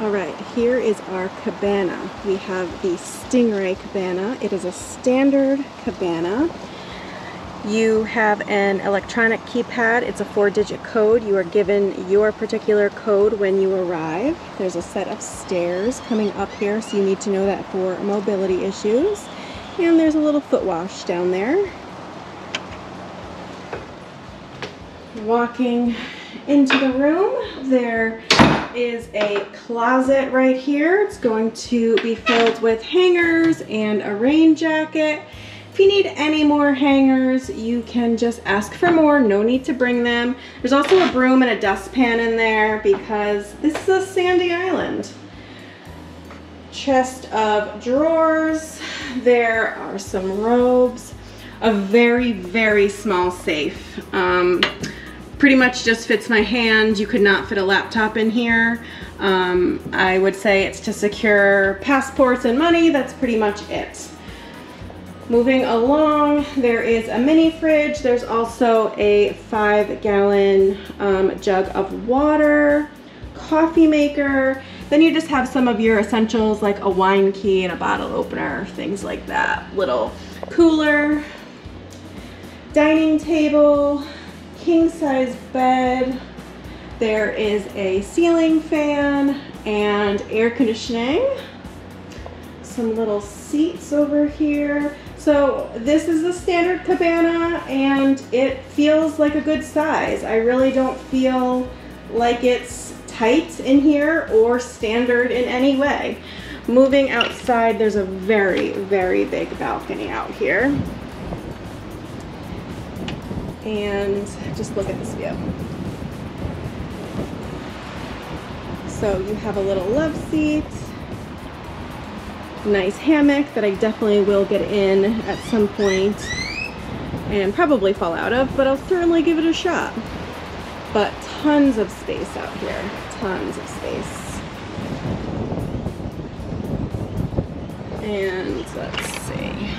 All right, here is our cabana. We have the Stingray Cabana. It is a standard cabana. You have an electronic keypad. It's a 4-digit code. You are given your particular code when you arrive. There's a set of stairs coming up here, so you need to know that for mobility issues. And there's a little foot wash down there. Walking into the room, there is a closet right here. It's going to be filled with hangers and a rain jacket. If you need any more hangers, you can just ask for more. No need to bring them. There's also a broom and a dustpan in there because this is a sandy island. Chest of drawers. There are some robes. A very, very small safe. Pretty much just fits my hand. You could not fit a laptop in here. I would say it's to secure passports and money. That's pretty much it. Moving along, there is a mini fridge. There's also a 5-gallon jug of water, coffee maker. Then you just have some of your essentials like a wine key and a bottle opener, things like that. Little cooler, dining table, king-size bed. There is a ceiling fan and air conditioning. Some little seats over here. So this is the standard cabana and it feels like a good size. I really don't feel like it's tight in here or standard in any way. Moving outside, there's a very, very big balcony out here. And just look at this view. So you have a little love seat, nice hammock that I definitely will get in at some point and probably fall out of, but I'll certainly give it a shot. But tons of space out here, tons of space. And let's see.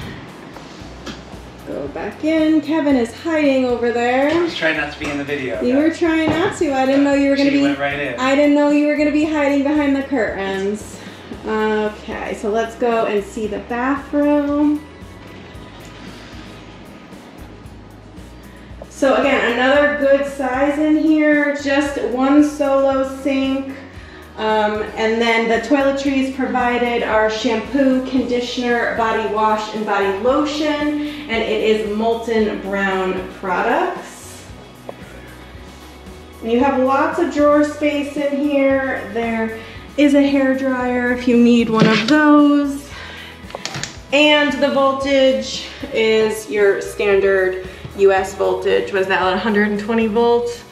Go back in. Kevin is hiding over there. I was trying not to be in the video. You were trying not to. I didn't know you were going to be. Went right in. I didn't know you were going to be hiding behind the curtains. Okay, so let's go and see the bathroom. So again, another good size in here. Just one solo sink. And then the toiletries provided are shampoo, conditioner, body wash, and body lotion. And it is Molten Brown products. And you have lots of drawer space in here. There is a hair dryer if you need one of those. And the voltage is your standard US voltage. Was that 120 volts?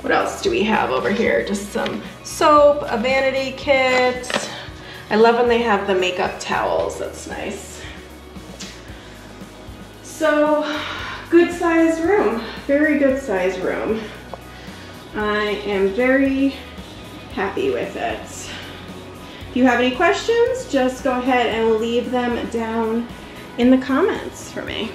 What else do we have over here? Just some soap, a vanity kit. I love when they have the makeup towels. That's nice. So, good sized room. Very good sized room. I am very happy with it. If you have any questions, just go ahead and leave them down in the comments for me.